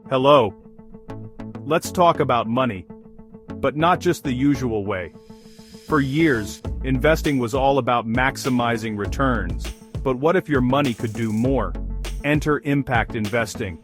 Hello. Let's talk about money, but not just the usual way. For years, investing was all about maximizing returns. But what if your money could do more? Enter impact investing,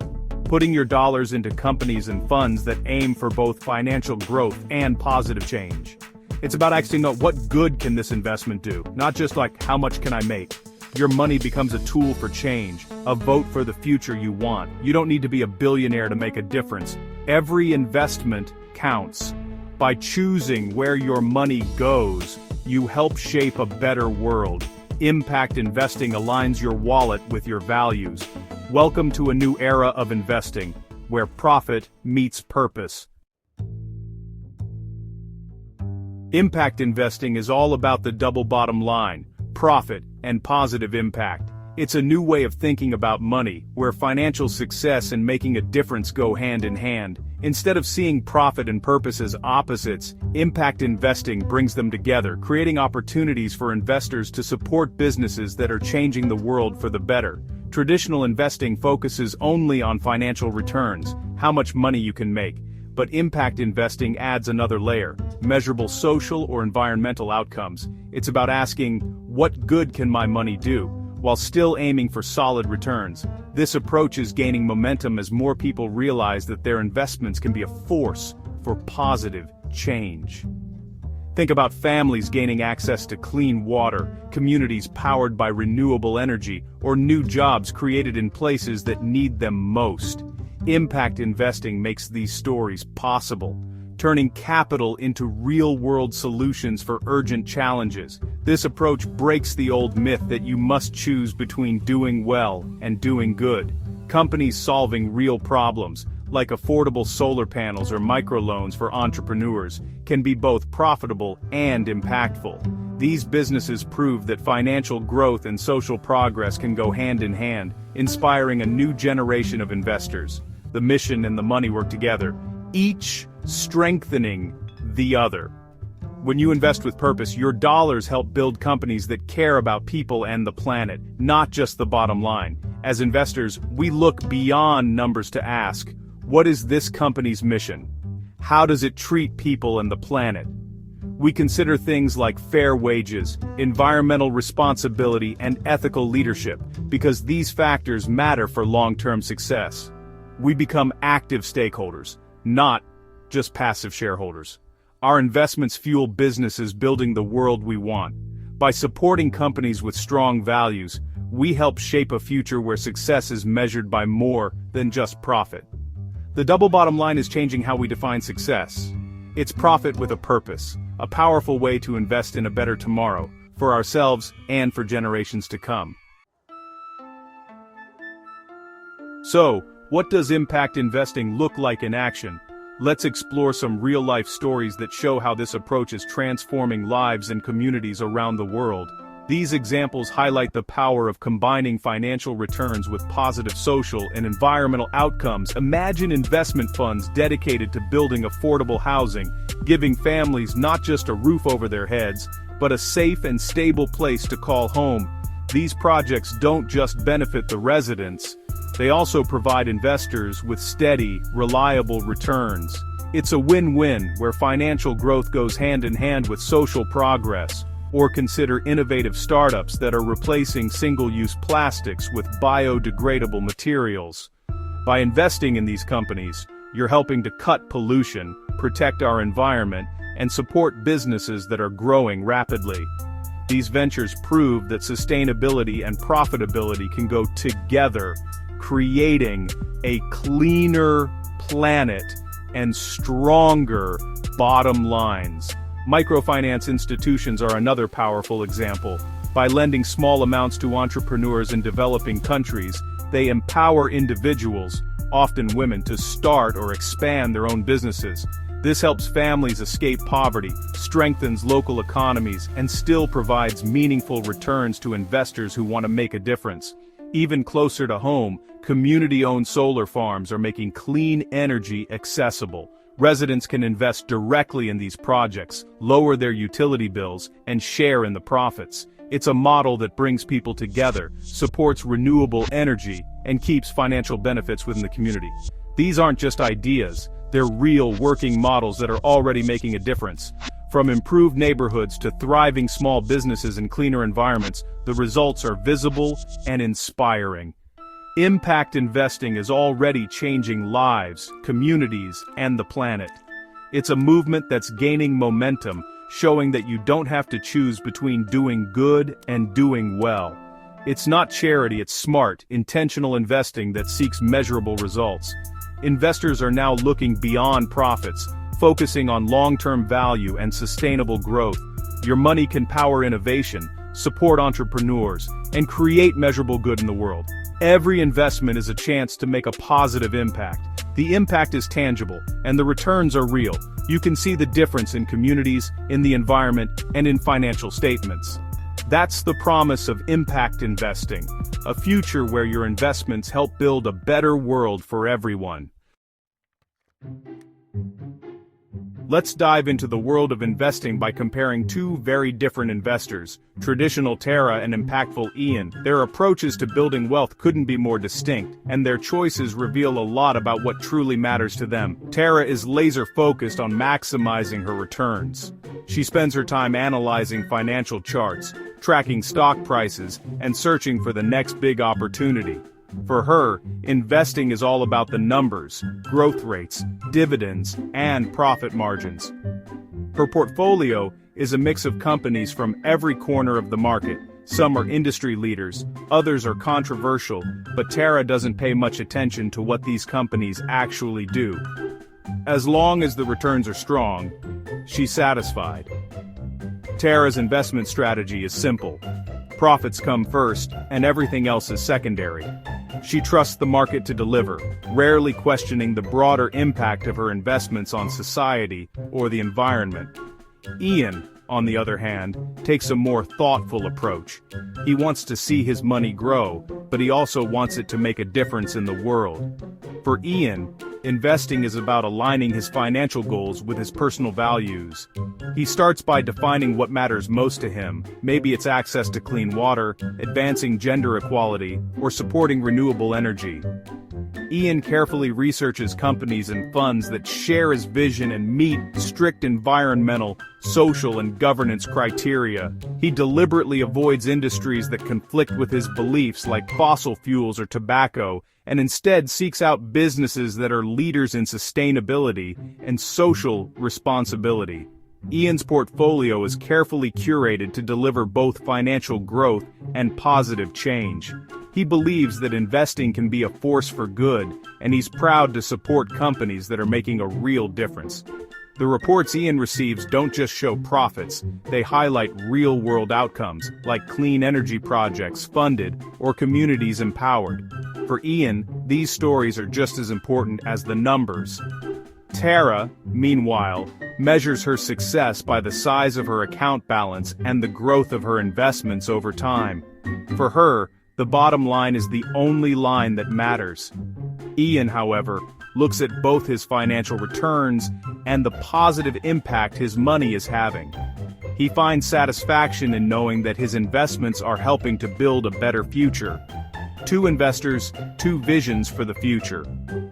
putting your dollars into companies and funds that aim for both financial growth and positive change. It's about actually knowing what good can this investment do, not just like how much can I make. Your money becomes a tool for change, a vote for the future you want. You don't need to be a billionaire to make a difference. Every investment counts. By choosing where your money goes, you help shape a better world. Impact investing aligns your wallet with your values. Welcome to a new era of investing, where profit meets purpose. Impact investing is all about the double bottom line, profit, and positive impact. It's a new way of thinking about money, where financial success and making a difference go hand in hand. Instead of seeing profit and purpose as opposites, impact investing brings them together, creating opportunities for investors to support businesses that are changing the world for the better. Traditional investing focuses only on financial returns, how much money you can make. But impact investing adds another layer, measurable social or environmental outcomes. It's about asking, what good can my money do, while still aiming for solid returns. This approach is gaining momentum as more people realize that their investments can be a force for positive change. Think about families gaining access to clean water, communities powered by renewable energy, or new jobs created in places that need them most. Impact investing makes these stories possible, turning capital into real-world solutions for urgent challenges. This approach breaks the old myth that you must choose between doing well and doing good. Companies solving real problems, like affordable solar panels or microloans for entrepreneurs, can be both profitable and impactful. These businesses prove that financial growth and social progress can go hand in hand, inspiring a new generation of investors. The mission and the money work together, each strengthening the other. When you invest with purpose, your dollars help build companies that care about people and the planet, not just the bottom line. As investors, we look beyond numbers to ask, what is this company's mission? How does it treat people and the planet? We consider things like fair wages, environmental responsibility, and ethical leadership, because these factors matter for long-term success. We become active stakeholders, not just passive shareholders. Our investments fuel businesses building the world we want. By supporting companies with strong values, we help shape a future where success is measured by more than just profit. The double bottom line is changing how we define success. It's profit with a purpose, a powerful way to invest in a better tomorrow, for ourselves and for generations to come. So, what does impact investing look like in action? Let's explore some real-life stories that show how this approach is transforming lives and communities around the world. These examples highlight the power of combining financial returns with positive social and environmental outcomes. Imagine investment funds dedicated to building affordable housing, giving families not just a roof over their heads, but a safe and stable place to call home. These projects don't just benefit the residents, they also provide investors with steady, reliable returns. It's a win-win where financial growth goes hand in hand with social progress. Or consider innovative startups that are replacing single-use plastics with biodegradable materials. By investing in these companies, you're helping to cut pollution, protect our environment, and support businesses that are growing rapidly. These ventures prove that sustainability and profitability can go together, creating a cleaner planet and stronger bottom lines. Microfinance institutions are another powerful example. By lending small amounts to entrepreneurs in developing countries, they empower individuals, often women, to start or expand their own businesses. This helps families escape poverty, strengthens local economies, and still provides meaningful returns to investors who want to make a difference. Even closer to home, community-owned solar farms are making clean energy accessible. Residents can invest directly in these projects, lower their utility bills, and share in the profits. It's a model that brings people together, supports renewable energy, and keeps financial benefits within the community. These aren't just ideas, they're real working models that are already making a difference. From improved neighborhoods to thriving small businesses and cleaner environments, the results are visible and inspiring. Impact investing is already changing lives, communities, and the planet. It's a movement that's gaining momentum, showing that you don't have to choose between doing good and doing well. It's not charity, it's smart, intentional investing that seeks measurable results. Investors are now looking beyond profits, focusing on long-term value and sustainable growth. Your money can power innovation, support entrepreneurs, and create measurable good in the world. Every investment is a chance to make a positive impact. The impact is tangible, and the returns are real. You can see the difference in communities, in the environment, and in financial statements. That's the promise of impact investing, a future where your investments help build a better world for everyone. Let's dive into the world of investing by comparing two very different investors, traditional Tara and impactful Ian. Their approaches to building wealth couldn't be more distinct, and their choices reveal a lot about what truly matters to them. Tara is laser-focused on maximizing her returns. She spends her time analyzing financial charts, tracking stock prices, and searching for the next big opportunity. For her, investing is all about the numbers, growth rates, dividends, and profit margins. Her portfolio is a mix of companies from every corner of the market. Some are industry leaders, others are controversial, but Tara doesn't pay much attention to what these companies actually do. As long as the returns are strong, she's satisfied. Tara's investment strategy is simple. Profits come first, and everything else is secondary. She trusts the market to deliver, rarely questioning the broader impact of her investments on society or the environment. Ian, on the other hand, takes a more thoughtful approach. He wants to see his money grow, but he also wants it to make a difference in the world. For Ian, investing is about aligning his financial goals with his personal values. He starts by defining what matters most to him. Maybe it's access to clean water, advancing gender equality, or supporting renewable energy. Ian carefully researches companies and funds that share his vision and meet strict environmental, social, and governance criteria. He deliberately avoids industries that conflict with his beliefs like fossil fuels or tobacco, and instead seeks out businesses that are leaders in sustainability and social responsibility. Ian's portfolio is carefully curated to deliver both financial growth and positive change. He believes that investing can be a force for good, and he's proud to support companies that are making a real difference. The reports Ian receives don't just show profits, they highlight real-world outcomes, like clean energy projects funded or communities empowered. For Ian, these stories are just as important as the numbers. Tara, meanwhile, measures her success by the size of her account balance and the growth of her investments over time. For her, the bottom line is the only line that matters. Ian, however, looks at both his financial returns and the positive impact his money is having. He finds satisfaction in knowing that his investments are helping to build a better future. Two investors, two visions for the future.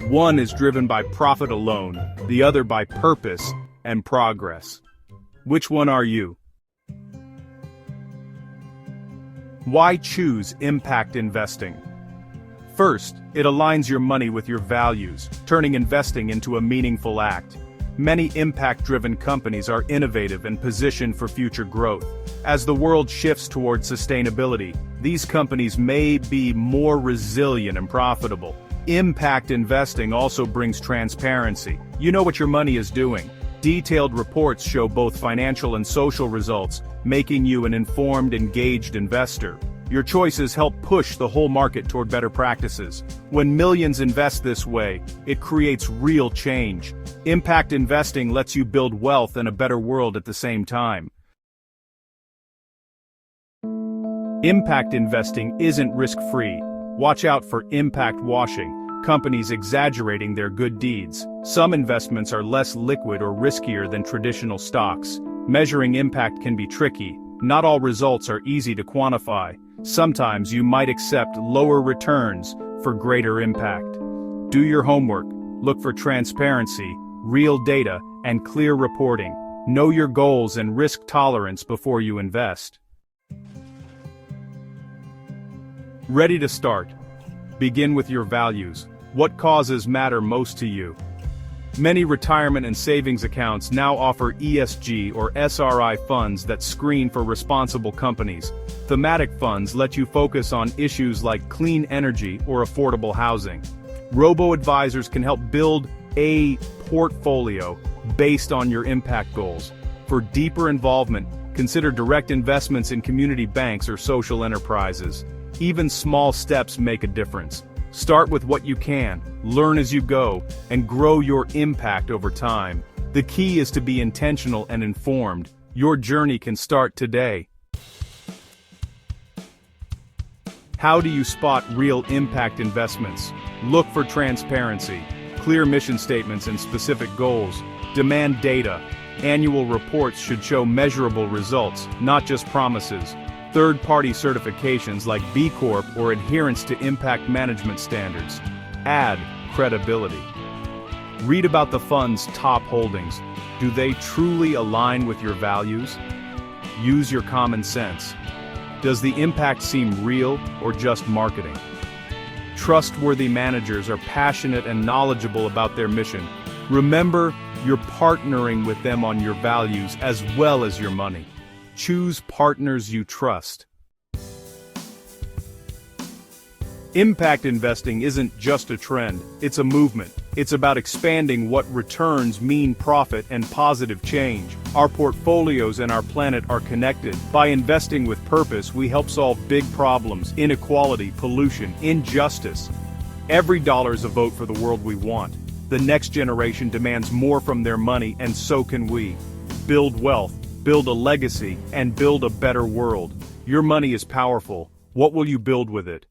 One is driven by profit alone, the other by purpose and progress. Which one are you? Why choose impact investing? First, it aligns your money with your values, turning investing into a meaningful act. Many impact-driven companies are innovative and positioned for future growth. As the world shifts toward sustainability, these companies may be more resilient and profitable. Impact investing also brings transparency. You know what your money is doing. Detailed reports show both financial and social results, making you an informed, engaged investor. Your choices help push the whole market toward better practices. When millions invest this way, it creates real change. Impact investing lets you build wealth and a better world at the same time. Impact investing isn't risk-free. Watch out for impact washing, companies exaggerating their good deeds. Some investments are less liquid or riskier than traditional stocks. Measuring impact can be tricky. Not all results are easy to quantify. Sometimes you might accept lower returns for greater impact. Do your homework. Look for transparency, real data, and clear reporting. Know your goals and risk tolerance before you invest. Ready to start? Begin with your values. What causes matter most to you? Many retirement and savings accounts now offer ESG or SRI funds that screen for responsible companies. Thematic funds let you focus on issues like clean energy or affordable housing. Robo-advisors can help build a portfolio based on your impact goals. For deeper involvement, consider direct investments in community banks or social enterprises. Even small steps make a difference. Start with what you can, learn as you go, and grow your impact over time. The key is to be intentional and informed. Your journey can start today. How do you spot real impact investments? Look for transparency, clear mission statements and specific goals. Demand data. Annual reports should show measurable results, not just promises. Third-party certifications like B Corp or adherence to impact management standards. Add credibility. Read about the fund's top holdings. Do they truly align with your values? Use your common sense. Does the impact seem real or just marketing? Trustworthy managers are passionate and knowledgeable about their mission. Remember, you're partnering with them on your values as well as your money. Choose partners you trust. Impact investing isn't just a trend, it's a movement. It's about expanding what returns mean profit and positive change. Our portfolios and our planet are connected. By investing with purpose, we help solve big problems: inequality, pollution, injustice. Every dollar is a vote for the world we want. The next generation demands more from their money, and so can we. Build wealth, build a legacy, and build a better world. Your money is powerful. What will you build with it?